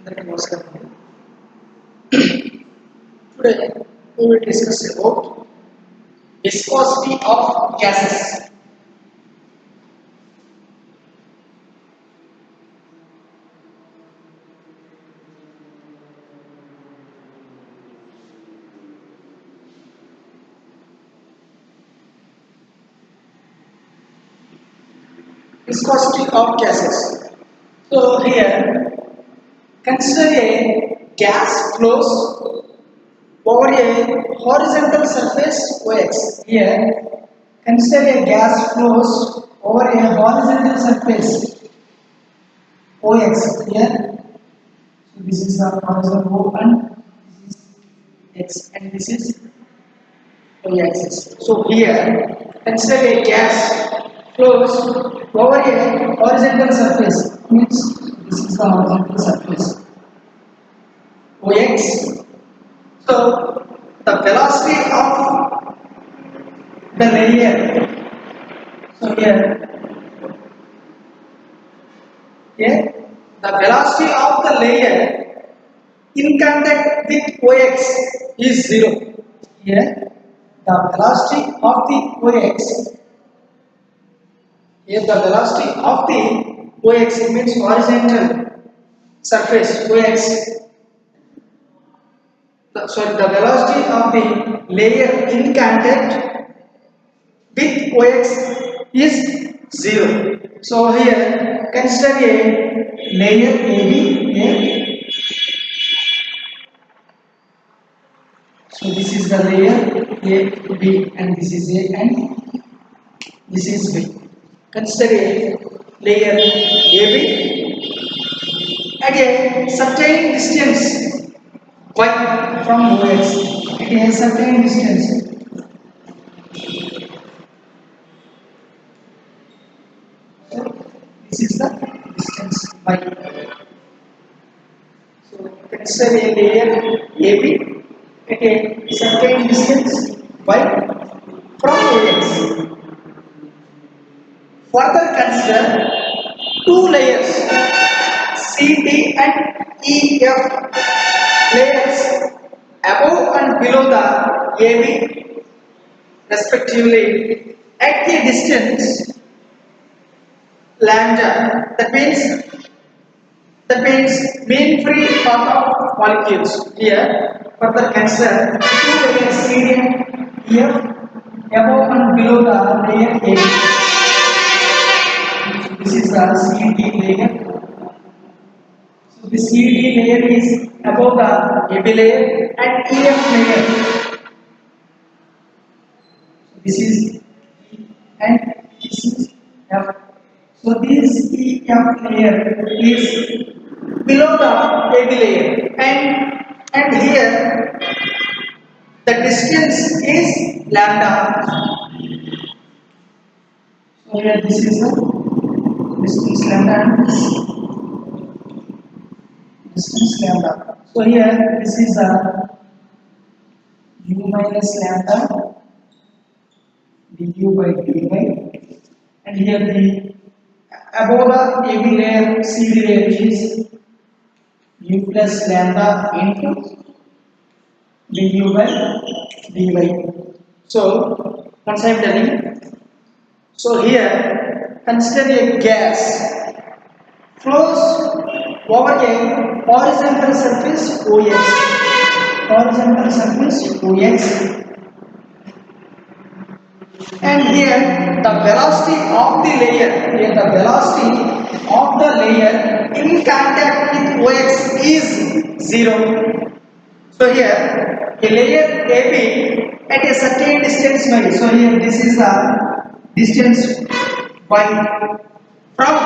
అందరికీ నమస్కారం. Today we will discuss about viscosity of gases. Viscosity of gases. So here, consider a gas flows over a horizontal surface OX. Here, consider a gas flows over a horizontal surface OX. Here, so this is the horizontal O and this is X and this is Y axis. So here, consider a gas flows over a horizontal surface. Means this is the horizontal surface OX. So the velocity of the layer. So here, the velocity of the layer in contact with OX is 0. Here, the velocity of the OX. Here, the velocity of the OX means horizontal surface OX. The velocity of the layer in contact with OX is 0. So here, consider a layer AB here. So this is the layer A, B, and this is A, and this is B. Consider a layer AB at a certain distance y from OX. At a certain distance. So this is the distance y. So consider a layer AB at a certain distance y from OX. Further consider two layers CD and EF layers above and below the AB respectively at a distance lambda. That means mean free path of molecules. Here, further consider two layers CD and EF above and below the layer AB. This is the CD layer. So the CD layer is above the AB layer and EF layer. So this is E and this is F. So this EF layer is below the AB layer, and here the distance is lambda. So here this is the distance lambda and this distance lambda. So here this is a u minus lambda du by dy, and here the above the AB layer CD layer is u plus lambda into du by dy. So once I am telling, so here consider a gas flows over a horizontal surface OX. Horizontal surface OX. And here the velocity of the layer. Here the velocity of the layer in contact with OX is 0. So here a layer AB at a certain distance y. So here this is the distance y from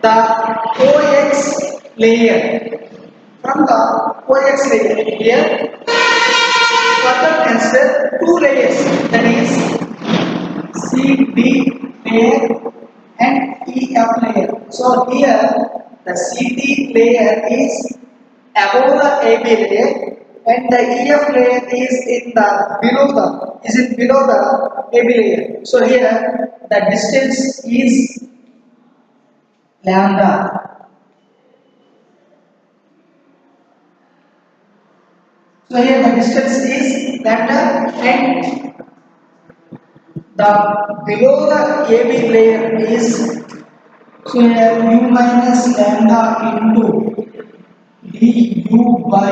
the OX layer. From the OX layer. Here further consider two layers, that is CD layer and EF layer. So here the CD layer is above the AB layer and the EF layer is below the AB layer. So here the distance is lambda. So here the distance is lambda and the below the AB layer is, so here u minus lambda into du by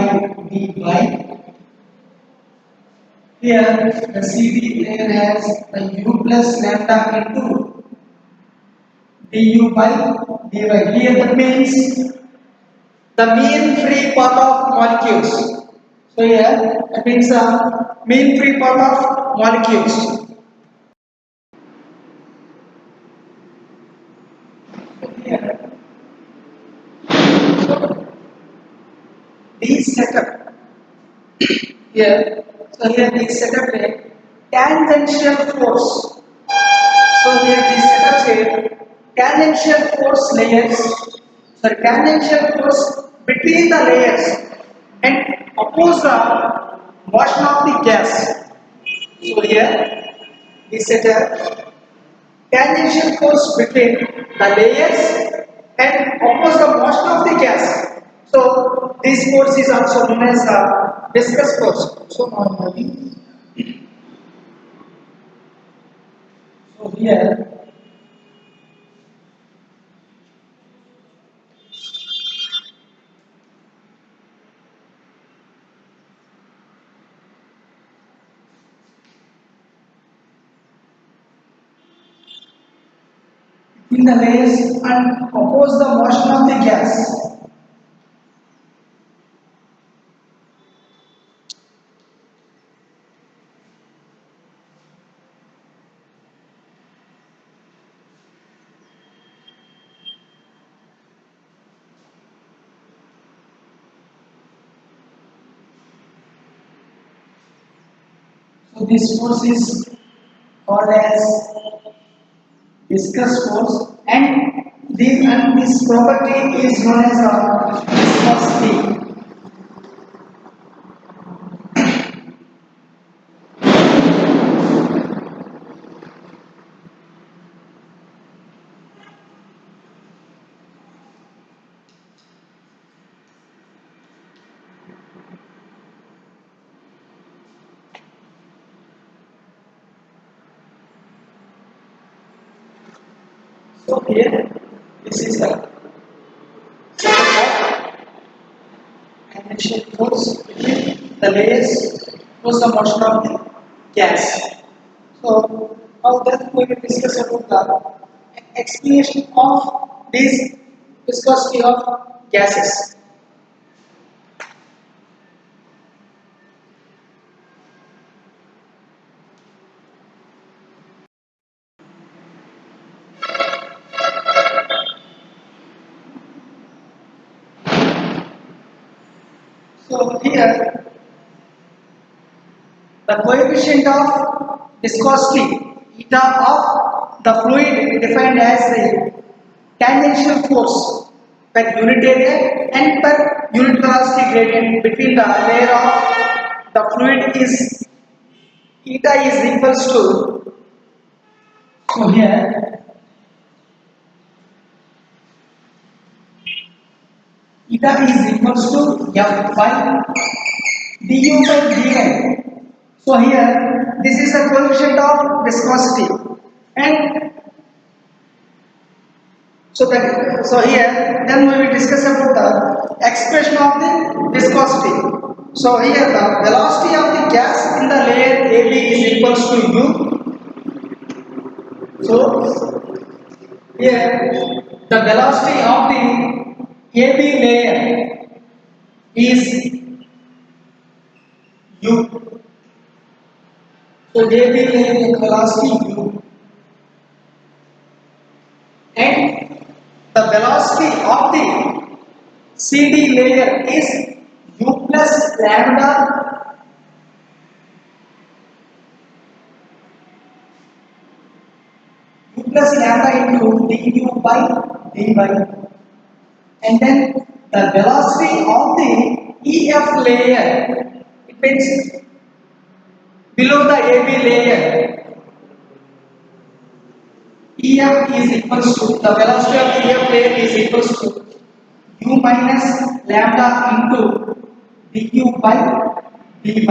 dy. Here the CD layer has the u plus lambda into du by dy. Here that means the mean free path of molecules. So here that means the mean free path of molecules. Here, these setup here. So here these setup here tangential force. So here these setups here tangential force layers. Sorry, tangential force between the layers and oppose the motion of the gas. So here this setup tangential force between the layers and oppose the motion of the gas. So this force is also known as the viscous force. So normally, so here between the layers and oppose the motion of the gas. So this force is called as viscous force, and this property is known as viscosity. So here this is the tangential force between the layers plus the motion of the gas. So now then we will discuss about the explanation of this viscosity of gases. So here the coefficient of viscosity eta of the fluid defined as the tangential force per unit area and per unit velocity gradient between the layer of the fluid is eta is equals to, so here eta is equals to f by du by dy. So here this is the coefficient of viscosity, and so here then we will discuss about the expression of the viscosity. So here the velocity of the gas in the layer AB is equals to u. So here the velocity of the AB layer is u. So AB layer velocity u, and the velocity of the CD layer is u plus lambda into du by dy, and then the velocity of the EF layer, it means below the AB layer, EF is equals to, the velocity of the EF layer is equals to u minus lambda into du by dy.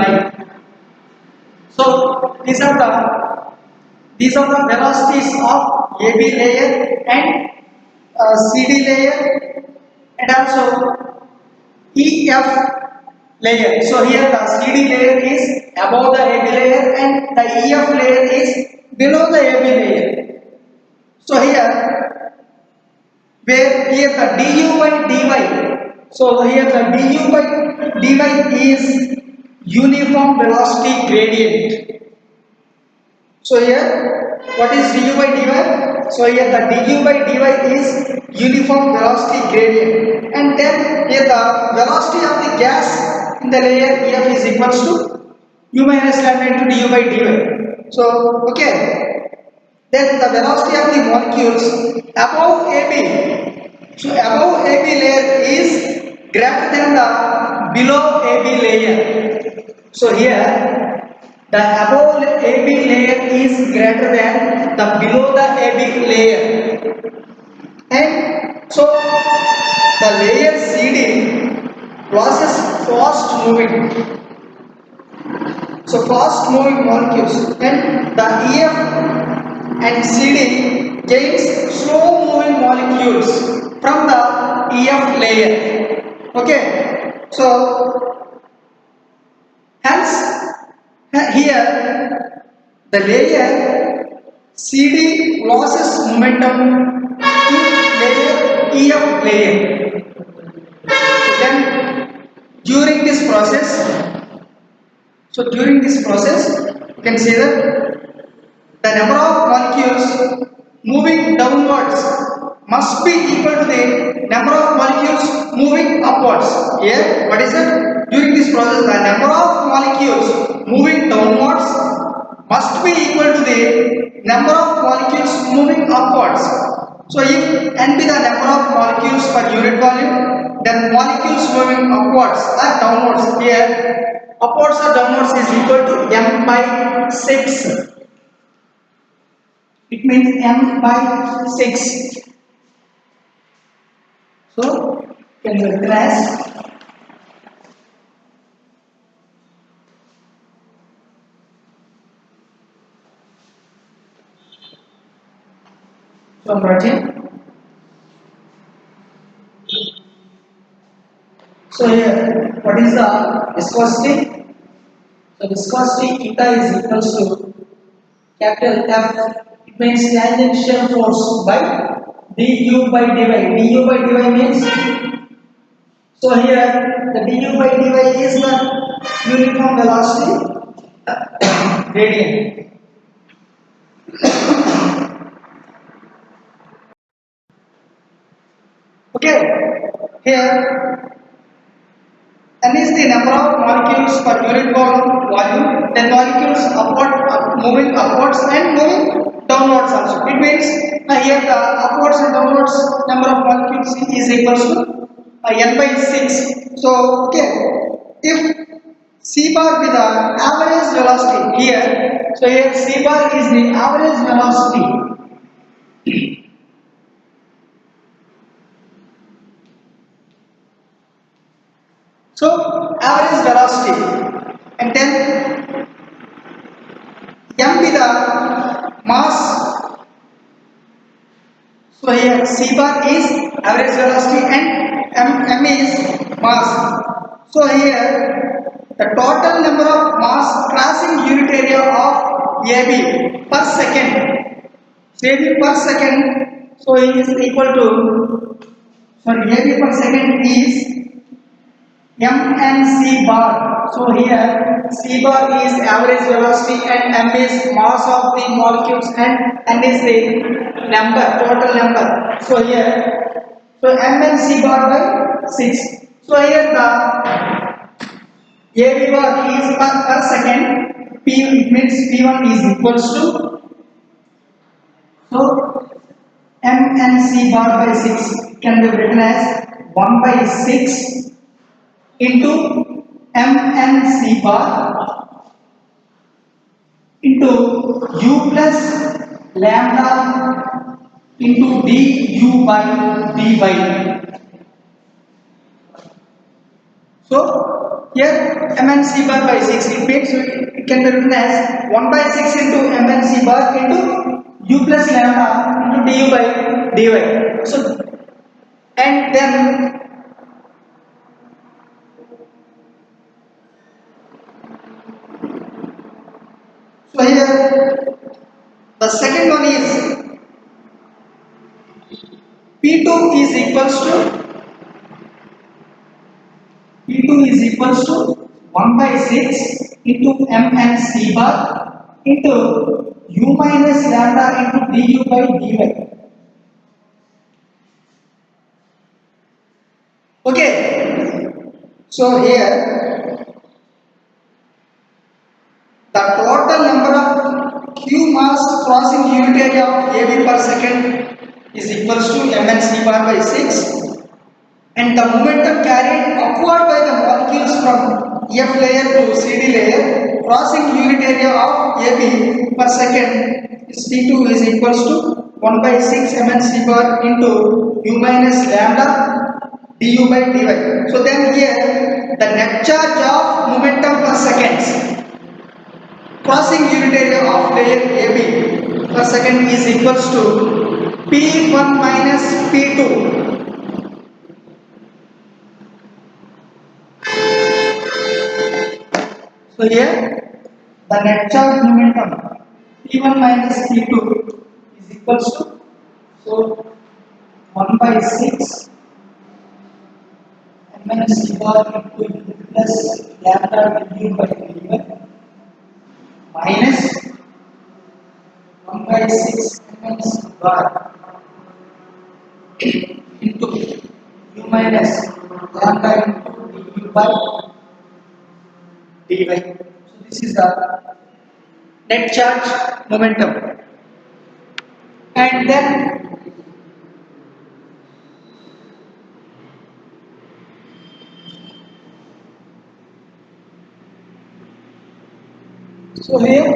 So these are the velocities of AB layer and CD layer and also EF layer. So here the CD layer is above the AB layer and the EF layer is below the AB layer. So here the du by dy. So here the du by dy is uniform velocity gradient. So here, what is du by dy? So here the du by dy is uniform velocity gradient, and then here the velocity of the gas in the layer F is equals to u minus lambda into du by dy. So okay, then the velocity of the molecules above AB. So above AB layer is greater than the below AB layer. So here the above AB layer is greater than the below the AB layer, and so the layer CD process fast moving. So fast moving molecules, and the EF and CD gains slow moving molecules from the EF layer. Okay, so hence here the layer CD loses momentum to layer EF layer. Then during this process, you can see that the number of molecules moving downwards must be equal to the number of molecules moving upwards. Here, what is it? During this process, the number of molecules moving downwards must be equal to the number of molecules moving upwards. So, if n be the number of molecules per unit volume, then molecules moving upwards or downwards, here upwards or downwards is equal to m by 6. It means m by 6. So, can you trace? So, writing. So, here, what is the viscosity? So, viscosity eta is equals to capital F. It means tangential force by du by dy. Du by dy means, so here the du by dy is the uniform velocity gradient. Okay, here n is the number of molecules per unit volume, then molecules moving upwards and moving downwards also. It means here the upwards and downwards number of molecules is equals to n by 6. So okay, if c bar be the average velocity here, so here c bar is the average velocity. So average velocity, and then m be the mass. So here c bar is average velocity and m is mass. So here the total number of mass crossing unit area of AB per second. So AB per second, so it is equal to, sorry, AB per second is m and c bar. So here c bar is average velocity and m is mass of the molecules and n is the number, total number. So here, so m and c bar by 6. So here the AB bar is per second. P, it means P1 is equals to, so m and c bar by 6 can be written as 1 by 6 into m and c bar into u plus lambda into du by dy. So here mn c bar by 6, it makes it can be written as 1 by 6 into mn c bar into u plus lambda into du by dy. So and then so here the second one is P2 is equals to P2 is equals to 1 by 6 into m and c bar into u minus lambda into du by dy. Okay. So here the total number of q mass crossing unit area of AB per second is equals to mn c bar by 6, and the momentum carried upward by the molecules from F layer to CD layer crossing unit area of AB per second is T2 is equals to 1 by 6 mn c bar into u minus lambda du by dy. So then here the net charge of momentum per seconds crossing unit area of layer AB per second is equals to P1 minus P2. So here the net charge momentum P1 minus P2 is equals to, so 1 by 6 mn c bar into u plus lambda du by dy minus 1 by 6 mn c bar into u minus lambda into du by dy. So this is the net charge momentum. And then so here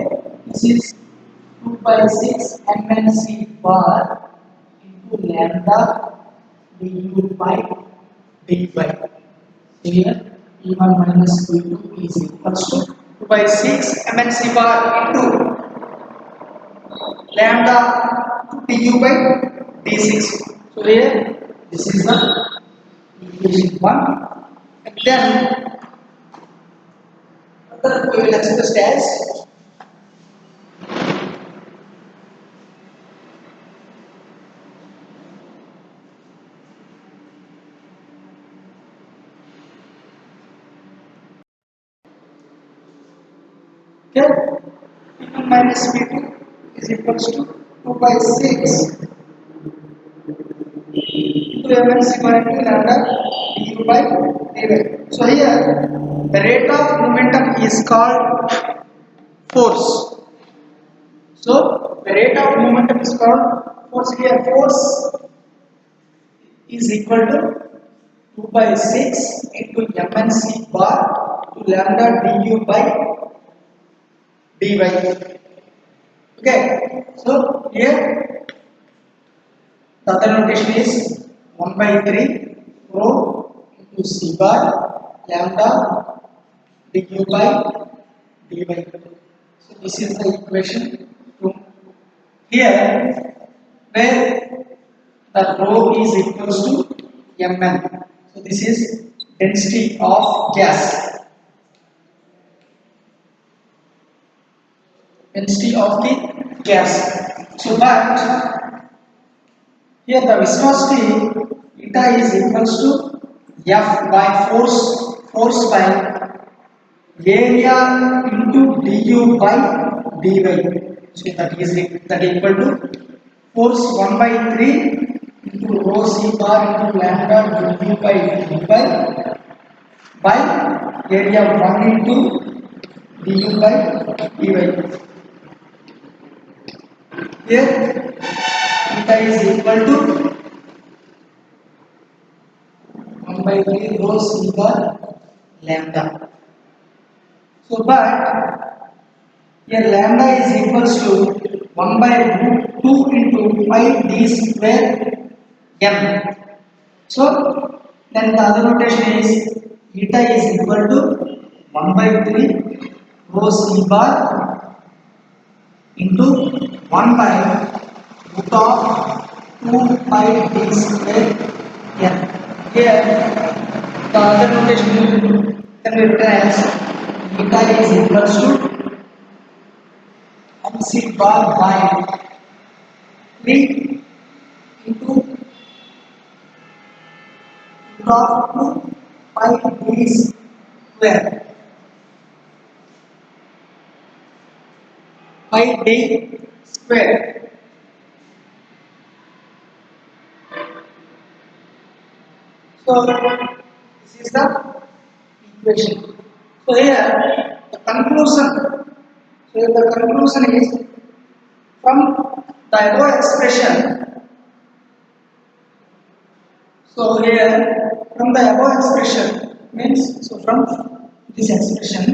this is 2 by 6 mn c bar into lambda du by dy. So here P1 minus P2 is equals to 2 by 6 mn c bar into lambda du by d6. So here this is the equation 1, and then further we will express as okay, P1 minus P2 is equals to 2 by 6 into mn c bar into lambda du by dy. So here the rate of momentum is called force. So the rate of momentum is called force. Here force is equal to 2 by 6 into mn c bar to lambda du by dy. Okay, so here the other notation is 1 by 3 rho into c bar lambda du by dy. So this is the equation 2. Here where the rho is equals to mn. So this is density of gas. Density of the gas. So but here the viscosity eta is equals to F by force by area into du by dy. So that equal to force 1 by 3 into rho c bar into lambda du by dy by area 1 into du by dy. Here eta is equal to 1 by 3 rho c bar lambda. So but here lambda is equals to 1 by root 2 into pi d square m. So then the other notation is eta is equal to 1 by 3 rho c bar into 1 by root of 2 pi d square n. Here the other notation can be written as eta is equals to mc bar by 3 into root of 2 pi d square pi d square. So this is the equation. So here the conclusion. So here the conclusion is from the above expression. So here from the above expression means so from this expression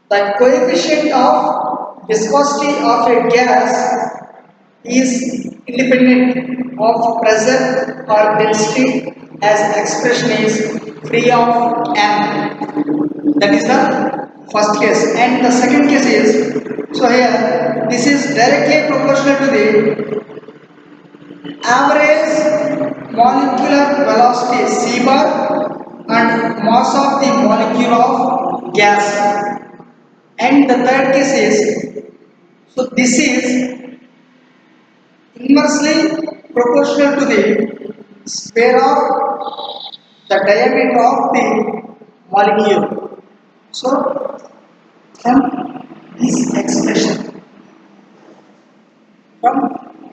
the coefficient of viscosity of a gas is independent of pressure or density as expression is free of m. That is the first case, and the second case is so here this is directly proportional to the average molecular velocity c bar and mass of the molecule of gas. And the third case is so this is inversely proportional to the square of the diameter of the molecule. So from this expression,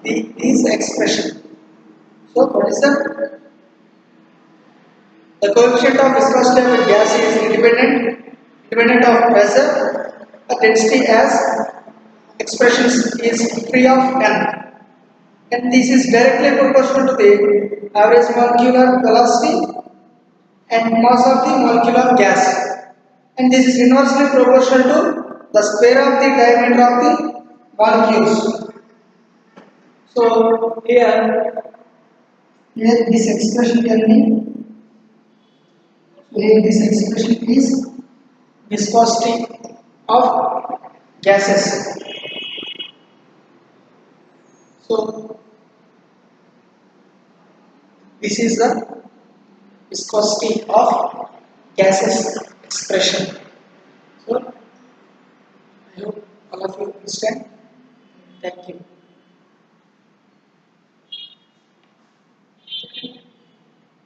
this expression, so what is the coefficient of viscosity of a gas is independent of pressure, density as expressions is free of n, and this is directly proportional to the average molecular velocity and mass of the molecular gas, and this is inversely proportional to the square of the diameter of the molecules. So here this expression can be, so here this expression is viscosity of gases. So this is the viscosity of gases expression. So I hope all of you understand. Thank you.